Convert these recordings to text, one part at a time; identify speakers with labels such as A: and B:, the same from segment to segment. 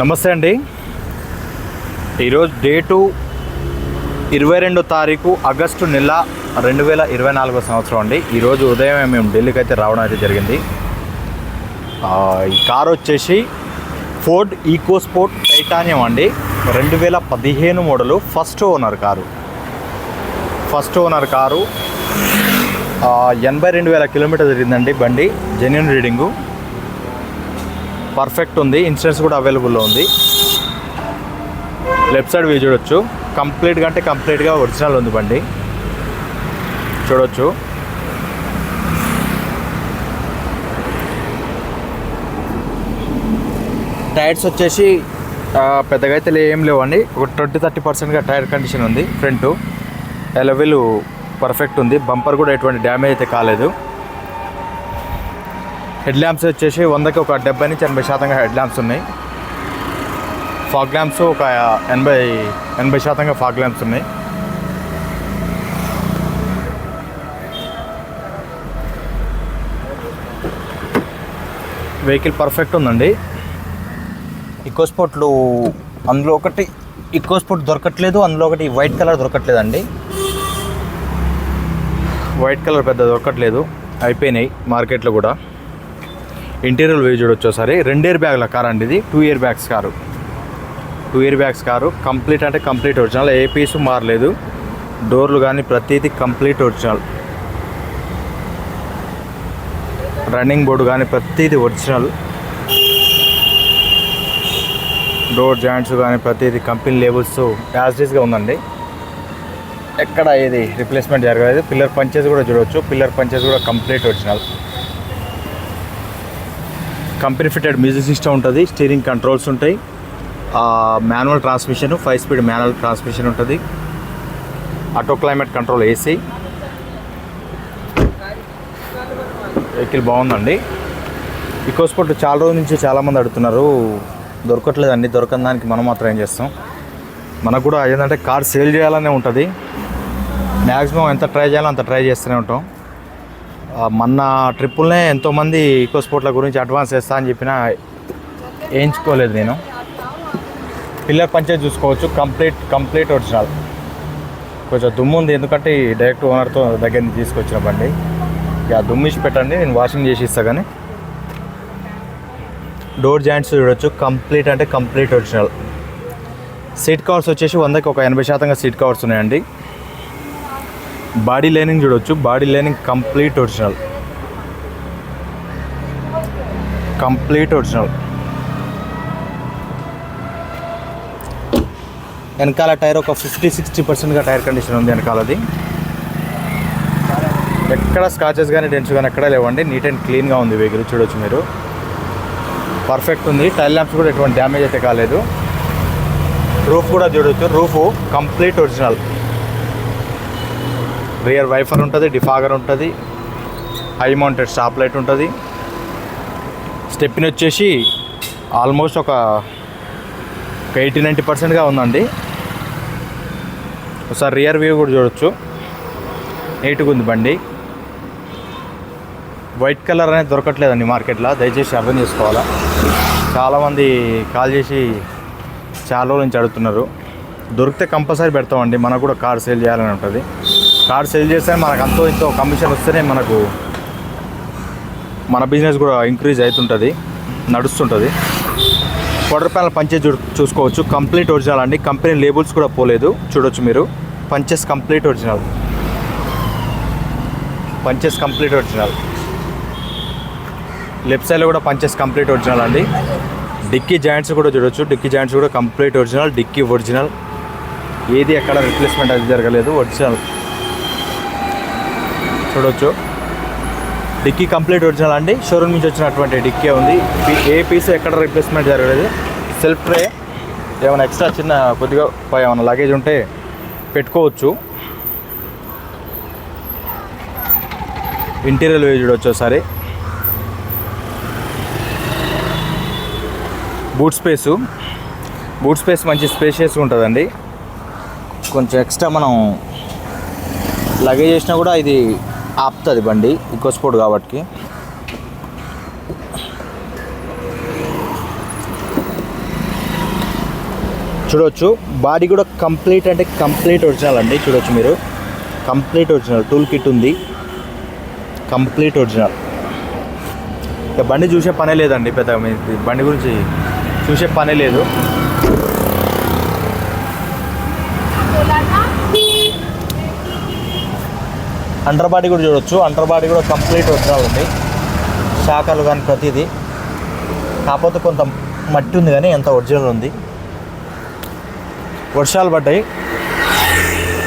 A: నమస్తే అండి. ఈరోజు డేటు 22 తారీఖు ఆగస్టు నెల 2024 సంవత్సరం అండి. ఈరోజు ఉదయం మేము ఢిల్లీకి అయితే రావడం అయితే జరిగింది. ఈ కారు వచ్చేసి ఫోర్డ్ ఈకోస్పోర్ట్ టైటానియం అండి. 2015 model. First owner car 82,000 kilometre తిరిగిందండి. బండి జెన్యూన్ రీడింగు, పర్ఫెక్ట్ ఉంది. ఇన్సూరెన్స్ కూడా అవైలబుల్లో ఉంది. లెఫ్ట్ సైడ్ వ్యూ చూడొచ్చు. కంప్లీట్గా ఒరిజినల్ ఉంది బండి, చూడొచ్చు. టైర్స్ వచ్చేసి పెద్దగా అయితే ఏం లేవండి. ఒక 20-30% టైర్ కండిషన్ ఉంది. ఫ్రంట్ ఎలవెల్ పర్ఫెక్ట్ ఉంది. బంపర్ కూడా ఎటువంటి డ్యామేజ్ అయితే కాలేదు. హెడ్ ల్యాంప్స్ వచ్చేసి 100కి ఒక 70-80% హెడ్ ల్యాంప్స్ ఉన్నాయి. ఫాగ్ ల్యాంప్స్ ఒక 80% ఫాగ్ ల్యాంప్స్ ఉన్నాయి. వెహికల్ పర్ఫెక్ట్ ఉందండి. ఈకోస్పోర్ట్లు అందులో ఒకటి ఈకోస్పోర్ట్ దొరకట్లేదు, అందులో ఒకటి వైట్ కలర్ దొరకట్లేదండి. వైట్ కలర్ పెద్ద దొరకట్లేదు, అయిపోయినాయి మార్కెట్లో కూడా. ఇంటీరియర్ వ్యూ చూడొచ్చు ఒకసారి. 2 ఇయర్ బ్యాగ్ల కార్ అండి ఇది. 2 airbags car. Complete original. ఏ పీసు మారలేదు. డోర్లు కానీ ప్రతిదీ కంప్లీట్ ఒరిజినల్. రన్నింగ్ బోర్డు కానీ ప్రతిదీ ఒరిజినల్. డోర్ జాయింట్స్ కానీ ప్రతిదీ కంపెనీ లేబుల్స్ యాజిటీస్గా ఉందండి. ఎక్కడ ఏది రిప్లేస్మెంట్ జరగలేదు. పిల్లర్ పంచెస్ కూడా చూడవచ్చు. పిల్లర్ పంచెస్ కూడా complete original. Company fitted music system ఉంటుంది. స్టీరింగ్ కంట్రోల్స్ ఉంటాయి. Manual transmission, 5 speed manual transmission ఉంటుంది. Auto climate control, AC. Vehicle బాగుందండి. ఈకోస్పోర్ట్ చాలా రోజుల నుంచి చాలామంది అడుగుతున్నారు, దొరకట్లేదండి. దొరకని దానికి మనం మాత్రం ఏం చేస్తాం. మనకు కూడా ఏంటంటే కార్ సేల్ చేయాలనే ఉంటుంది. మ్యాక్సిమం ఎంత ట్రై చేయాలో అంత ట్రై చేస్తూనే ఉంటాం. మొన్న ట్రిప్పుల్నే ఎంతోమంది ఈకోస్పోర్ట్ల గురించి అడ్వాన్స్ వేస్తా అని చెప్పినా వేయించుకోలేదు నేను. పిల్లర్ పంచే చూసుకోవచ్చు. Complete original. కొంచెం దుమ్ము ఉంది, ఎందుకంటే డైరెక్ట్ ఓనర్తో దగ్గర నుంచి తీసుకొచ్చిన బండి. ఇక దుమ్మిసి పెట్టండి, నేను వాషింగ్ చేసి ఇస్తా. కానీ డోర్ జాయింట్స్ చూడొచ్చు. Complete original. సీట్ కవర్స్ వచ్చేసి 100కి ఒక 80% సీట్ కవర్స్ ఉన్నాయండి. బాడీ లైనింగ్ చూడవచ్చు. Body lining complete original. వెనకాల టైర్ ఒక 50-60% టైర్ కండిషన్ ఉంది వెనకాలది. ఎక్కడ స్కాచెస్ కానీ డెంట్స్ కానీ ఎక్కడా లేవండి. నీట్ అండ్ క్లీన్గా ఉంది వెహికల్, చూడొచ్చు మీరు. పర్ఫెక్ట్ ఉంది. టైల్ ల్యాంప్స్ కూడా ఎటువంటి డ్యామేజ్ అయితే కాలేదు. రూఫ్ కూడా చూడవచ్చు. Roof complete original. రియర్ వైఫర్ ఉంటుంది, డిఫాగర్ ఉంటుంది, హై మౌంటెడ్ స్టాప్ లైట్ ఉంటుంది. స్టెప్ని వచ్చేసి ఆల్మోస్ట్ ఒక 80-90%గా ఉందండి. ఒకసారి రియర్ వ్యూ కూడా చూడొచ్చు. నీట్గా ఉంది బండి. వైట్ కలర్ అనేది దొరకట్లేదండి మార్కెట్లో, దయచేసి అర్థం చేసుకోవాలా. చాలామంది కాల్ చేసి చాలా రోజుల నుంచి అడుగుతున్నారు. దొరికితే కంపల్సరీ పెడతామండి. మనకు కూడా కార్ సేల్ చేయాలని ఉంటుంది. కార్ సేల్ చేస్తే మనకు అంతో ఇంతో కమిషన్ వస్తేనే మనకు మన బిజినెస్ కూడా ఇంక్రీజ్ అవుతుంటుంది, నడుస్తుంటుంది. క్వార్టర్ ప్యానల్ పంచెస్ చూసుకోవచ్చు. కంప్లీట్ ఒరిజినల్ అండి. కంపెనీ లేబుల్స్ కూడా పోలేదు, చూడొచ్చు మీరు. Punches complete original. లెఫ్ట్ సైడ్లో కూడా పంచెస్ కంప్లీట్ ఒరిజినల్ అండి. డిక్కీ జాయింట్స్ కూడా చూడొచ్చు. డిక్కీ జాయింట్స్ కూడా కంప్లీట్ ఒరిజినల్. Dicky original. ఏది ఎక్కడ రిప్లేస్మెంట్ అది జరగలేదు, ఒరిజినల్. చూడొచ్చు. డిక్కీ కంప్లీట్ ఒరిజినల్ అండి. షోరూమ్ నుంచి వచ్చినటువంటి డిక్కీ ఉంది. ఏ పీస్ ఎక్కడ రీప్లేస్మెంట్ జరగలేదు. సెల్ఫ్ ట్రే, ఏమైనా ఎక్స్ట్రా చిన్న కొద్దిగా ఏమైనా లగేజ్ ఉంటే పెట్టుకోవచ్చు. ఇంటీరియర్ వ్యూ చూడొచ్చు ఒకసారి. బూట్ స్పేస్ మంచి స్పేషియస్గా ఉంటుందండి. కొంచెం ఎక్స్ట్రా మనం లగేజ్ చేసినా కూడా ఇది ఆపుతుంది బండి, ఈకోస్పోర్ట్ కాబట్టి. చూడవచ్చు. బాడీ కూడా కంప్లీట్ అంటే కంప్లీట్ ఒరిజినల్ అండి. చూడవచ్చు మీరు, కంప్లీట్ ఒరిజినల్. టూల్ కిట్ ఉంది, కంప్లీట్ ఒరిజినల్. ఇక బండి చూసే పనే లేదండి, పెద్ద బండి గురించి చూసే పనే లేదు. అండర్ బాడీ కూడా చూడవచ్చు. అండర్ బాడీ కూడా కంప్లీట్ ఒరిజినల్ ఉంది. శాఖలు కానీ ప్రతిదీ, కాకపోతే కొంత మట్టి ఉంది కానీ ఎంత ఒరిజినల్ ఉంది. వర్షాలు పడ్డాయి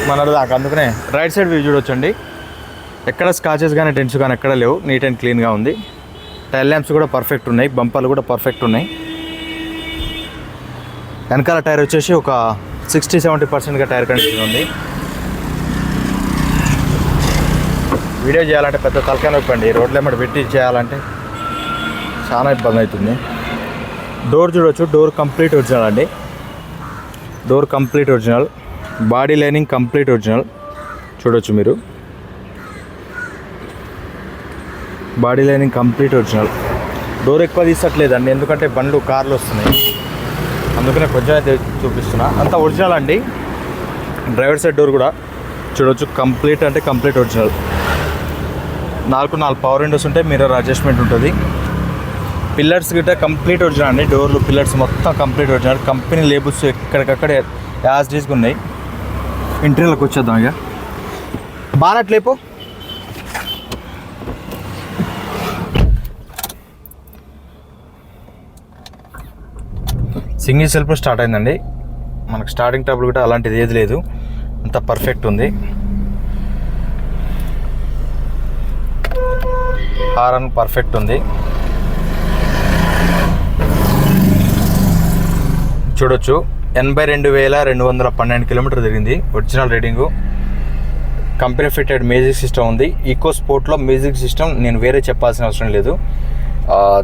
A: మన దాకా, అందుకనే రైట్ సైడ్ వ్యూ చూడొచ్చండి. ఎక్కడ స్కాచెస్ కానీ డెంట్స్ కానీ ఎక్కడ లేవు, నీట్ అండ్ క్లీన్గా ఉంది. టైల్ ల్యాంప్స్ కూడా పర్ఫెక్ట్ ఉన్నాయి, బంపర్లు కూడా పర్ఫెక్ట్ ఉన్నాయి. వెనకాల టైర్ వచ్చేసి ఒక 60-70% టైర్ కండిషన్ ఉంది. వీడియో చేయాలంటే పెద్ద తలకాయ నొప్పి అండి, రోడ్ల ఏమన్నా పెట్టి చేయాలంటే చాలా ఇబ్బంది అవుతుంది. డోర్ చూడవచ్చు, డోర్ కంప్లీట్ ఒరిజినల్ అండి. Door complete original. Body lining complete original. చూడవచ్చు మీరు, body lining complete original. Door ఎక్కువ తీసట్లేదండి, ఎందుకంటే బండ్లు కార్లు వస్తున్నాయి, అందుకనే కొంచెం అయితే చూపిస్తున్నా. అంత ఒరిజినల్ అండి. డ్రైవర్ సైడ్ డోర్ కూడా చూడవచ్చు, కంప్లీట్ అంటే కంప్లీట్ ఒరిజినల్. 4 పవర్ విండోస్ ఉంటాయి, మిర్రర్ అడ్జస్ట్మెంట్ ఉంటుంది. పిల్లర్స్ గిట్ట కంప్లీట్ ఒరిజినల్ అండి. డోర్లు పిల్లర్స్ మొత్తం కంప్లీట్ ఒరిజినల్. కంపెనీ లేబుల్స్ ఎక్కడికక్కడ యాజ్ డీస్గా ఉన్నాయి. ఇంటీరియర్లోకి వచ్చేద్దాం. ఇక బానట్ లేపు. సింగిల్ సెల్ఫ్ స్టార్ట్ అయిందండి. మనకు స్టార్టింగ్ ట్రబుల్ కూడా అలాంటిది ఏది లేదు, అంత పర్ఫెక్ట్ ఉంది. హారన్ పర్ఫెక్ట్ ఉంది. చూడొచ్చు, 82,212 కిలోమీటర్ తిరిగింది. Original reading. Company fitted music system ఉంది. ఈకో స్పోర్ట్లో మ్యూజిక్ సిస్టమ్ నేను వేరే చెప్పాల్సిన అవసరం లేదు.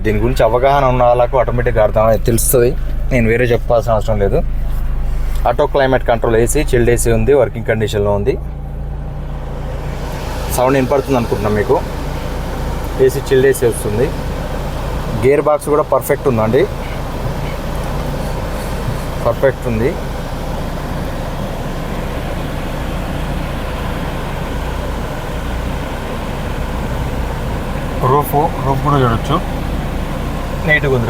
A: దీని గురించి అవగాహన ఉన్న వాళ్ళకు ఆటోమేటిక్గా తెలుస్తుంది, నేను వేరే చెప్పాల్సిన అవసరం లేదు. Auto climate control AC, chilled AC ఉంది, వర్కింగ్ కండిషన్లో ఉంది. సౌండ్ వినపడుతుంది అనుకుంటున్నాం మీకు. ఏసీ చిల్డ్ ఏసీ వస్తుంది. గేర్ బాక్స్ కూడా పర్ఫెక్ట్ ఉందండి, పర్ఫెక్ట్ ఉంది. రూఫ్ కూడా చూడొచ్చు, నీట్గా ఉంది.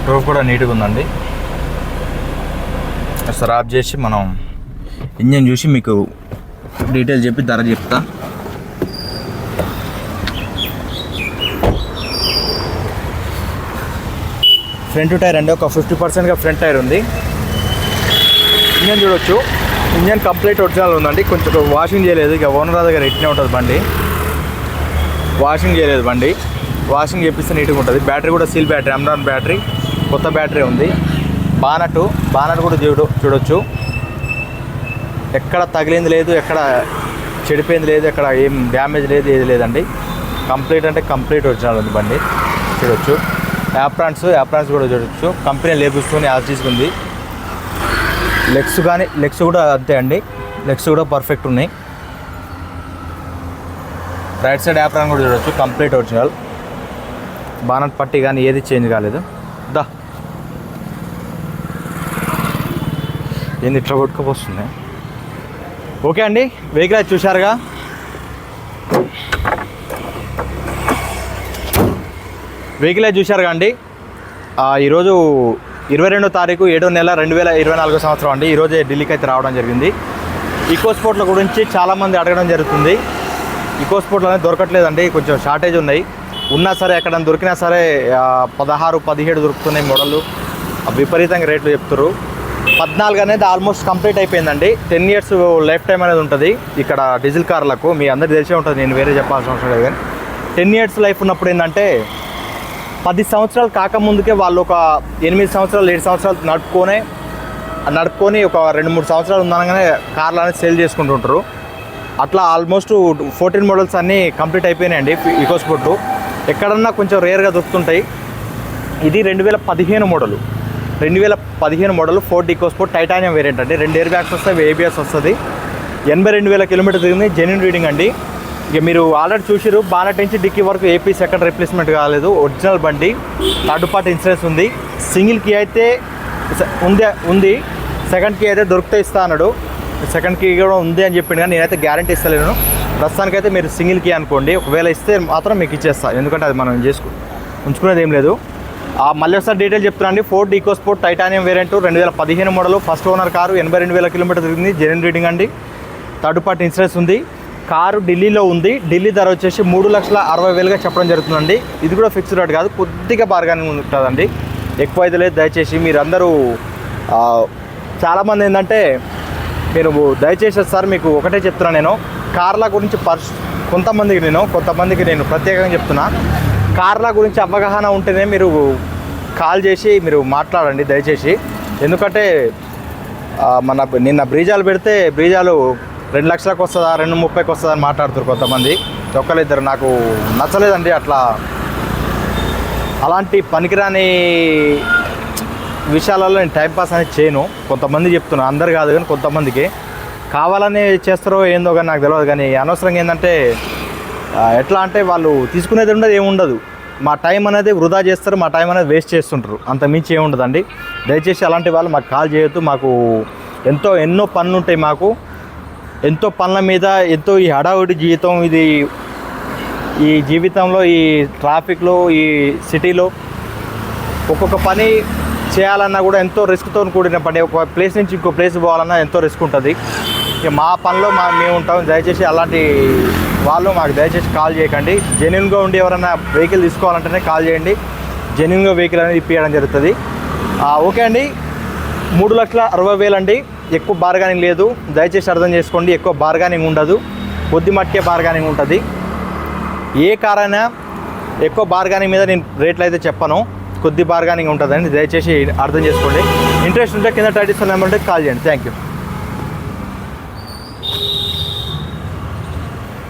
A: రూఫ్ కూడా నీట్గా ఉందండి. ఒకసారి ఆఫ్ చేసి మనం ఇంజన్ చూసి మీకు డీటెయిల్ చెప్పి ధర చెప్తా. ఫ్రంట్ టైర్ అండి, ఒక 50%గా ఫ్రంట్ టైర్ ఉంది. ఇంజన్ చూడొచ్చు, ఇంజన్ కంప్లీట్ ఒరిజినల్ ఉందండి. కొంచెం వాషింగ్ చేయలేదు, ఇక ఓనర్ దగ్గర ఇట్నే ఉంటుంది బండి. వాషింగ్ చేయలేదు బండి, వాషింగ్ చేపిస్తే నీట్గా ఉంటుంది. బ్యాటరీ కూడా సీల్ బ్యాటరీ, అమ్రాన్ బ్యాటరీ, కొత్త బ్యాటరీ ఉంది. బానట్ కూడా చూడొచ్చు, ఎక్కడ తగిలింది లేదు, ఎక్కడ చెడిపోయింది లేదు, ఎక్కడ ఏం డ్యామేజ్ లేదు, ఏది లేదండి. కంప్లీట్ అంటే కంప్లీట్ ఒరిజినల్ ఉంది బండి. చూడొచ్చు. యాప్రాన్స్ కూడా చూడొచ్చు, కంపెనీ లేబుల్స్తో యాజ్ తీసుకుంది. లెగ్స్ కూడా అంతే అండి, లెగ్స్ కూడా పర్ఫెక్ట్ ఉన్నాయి. రైట్ సైడ్ యాప్రాన్ కూడా చూడొచ్చు, కంప్లీట్ ఒరిజినల్. బానట్ పట్టి కానీ ఏది చేంజ్ కాలేదు. ఏంది ఇట్లా కొట్టుకుపోతుంది. ఓకే అండి, వెహికల్ అయితే చూశారుగా. అండి. ఈరోజు 22వ తారీఖు 7వ నెల 2024 సంవత్సరం అండి. ఈరోజే ఢిల్లీకి అయితే రావడం జరిగింది. ఈకో స్పోర్ట్ల గురించి చాలామంది అడగడం జరుగుతుంది. ఈకో స్పోర్ట్లు అనేది దొరకట్లేదండి, కొంచెం షార్టేజ్ ఉన్నాయి. ఉన్నా సరే ఎక్కడైనా దొరికినా సరే 16, 17 దొరుకుతున్నాయి మోడళ్ళు. విపరీతంగా రేట్లు చెప్తారు. 14 అనేది ఆల్మోస్ట్ కంప్లీట్ అయిపోయిందండి. 10 years లైఫ్ టైం అనేది ఉంటుంది ఇక్కడ డీజిల్ కార్లకు. మీ అందరికీ తెలిసే ఉంటుంది, నేను వేరే చెప్పాల్సిన అవసరం లేదు. కానీ 10 years లైఫ్ ఉన్నప్పుడు ఏంటంటే 10 సంవత్సరాలు కాకముందుకే వాళ్ళు ఒక 8 సంవత్సరాలు 7 సంవత్సరాలు నడుపుకొని ఒక 2-3 సంవత్సరాలు ఉండగానే కార్లు అనేది సేల్ చేసుకుంటుంటారు. అట్లా ఆల్మోస్ట్ 14 మోడల్స్ అన్నీ కంప్లీట్ అయిపోయినాయండి. ఈకో స్పోర్ట్ ఎక్కడన్నా కొంచెం రేర్గా దొరుకుతుంటాయి. ఇది 2015 model. 2015 model Ford EcoSport titanium variant అండి. 2 ఎయిర్ బ్యాగ్స్ వస్తాయి, ABS వస్తుంది. 82,000 కిలోమీటర్ తిరిగింది. జెన్యూన్ రీడింగ్ అండి. ఇక మీరు ఆల్రెడీ చూసిరు, బానట్ నుంచి డిక్కీ వరకు AP సెకండ్ రీప్లేస్మెంట్ కాలేదు. ఒరిజినల్ బండి, థర్డ్ పార్టీ ఇన్సూరెన్స్ ఉంది. సింగిల్ కీ అయితే ఉంది సెకండ్కి అయితే దొరికితే ఇస్తా అన్నాడు. సెకండ్కి కూడా ఉంది అని చెప్పిండు, కానీ నేనైతే గ్యారంటీ ఇస్తలేను. ప్రస్తుతానికైతే మీరు సింగిల్ కీ అనుకోండి, ఒకవేళ ఇస్తే మాత్రం మీకు ఇచ్చేస్తాను, ఎందుకంటే అది మనం ఉంచుకునేది ఏం లేదు. మళ్ళీ ఒకసారి డీటెయిల్ చెప్తున్నాను. Ford EcoSport titanium variant 2015 model, first owner car, 82,000 kilometre తిరిగింది, జెన్యూన్ రీడింగ్ అండి, థర్డ్ పార్టీ ఇన్సూరెన్స్ ఉంది. కారు ఢిల్లీలో ఉంది. ఢిల్లీ ధర వచ్చేసి 3,60,000గా చెప్పడం జరుగుతుందండి. ఇది కూడా ఫిక్స్డ్ రేట్ కాదు, కొద్దిగా బార్గెనింగ్ ఉంటుందండి, ఎక్కువ అయితే లేదు. దయచేసి మీరందరూ చాలామంది ఏంటంటే మీరు దయచేసి సార్ మీకు ఒకటే చెప్తున్నా, నేను కార్ల గురించి కొంతమందికి నేను ప్రత్యేకంగా చెప్తున్నా, కార్ల గురించి అవగాహన ఉంటేనే మీరు కాల్ చేసి మీరు మాట్లాడండి దయచేసి. ఎందుకంటే నిన్న బ్రీజాలు పెడితే బ్రీజాలు 2 లక్షలకు వస్తుందా 2,30,000కి వస్తుందా అని మాట్లాడుతారు కొంతమంది, ఒక్కరిద్దరు. నాకు నచ్చలేదండి అలాంటి పనికిరాని విషయాలలో నేను టైంపాస్ అనేది చేయను. కొంతమంది చెప్తున్నా, అందరు కాదు కానీ కొంతమందికి కావాలని చేస్తారో ఏందో కానీ నాకు తెలియదు. కానీ అనవసరంగా ఏంటంటే ఎట్లా అంటే వాళ్ళు తీసుకునేది ఉండదు, ఏముండదు. మా టైం అనేది వృధా చేస్తారు, మా టైం అనేది వేస్ట్ చేస్తుంటారు, అంత మించి ఏముండదండి. దయచేసి అలాంటి వాళ్ళు మాకు కాల్ చేయొద్దు. మాకు ఎన్నో పనులు ఉంటాయి, మాకు ఎంతో పనుల మీద ఎంతో ఈ హడావుడి జీవితం, ఇది ఈ జీవితంలో ఈ ట్రాఫిక్లో ఈ సిటీలో ఒక్కొక్క పని చేయాలన్నా కూడా ఎంతో రిస్క్తో కూడిన పని. ఒక ప్లేస్ నుంచి ఇంకో ప్లేస్ పోవాలన్నా ఎంతో రిస్క్ ఉంటుంది. ఇక మా పనిలో మేము ఉంటాం. దయచేసి అలాంటి వాళ్ళు మాకు దయచేసి కాల్ చేయకండి. జెన్యూన్గా ఉండి ఎవరైనా వెహికల్ తీసుకోవాలంటేనే కాల్ చేయండి. జెన్యూన్గా వెహికల్ అనేది ఇప్పించడం జరుగుతుంది. ఓకే అండి, 3,60,000 అండి, ఎక్కువ బార్గెనింగ్ లేదు. దయచేసి అర్థం చేసుకోండి, ఎక్కువ బార్గెనింగ్ ఉండదు, కొద్ది మట్టికే బార్గెనింగ్ ఉంటుంది. ఏ కార్ అయినా ఎక్కువ బార్గెనింగ్ మీద నేను రేట్లు అయితే చెప్పను, కొద్ది బార్గెనింగ్ ఉంటుందండి. దయచేసి అర్థం చేసుకోండి. ఇంట్రెస్ట్ ఉంటే కింద టైటిల్స్ నెంబర్ ఉంటే కాల్ చేయండి. Thank you.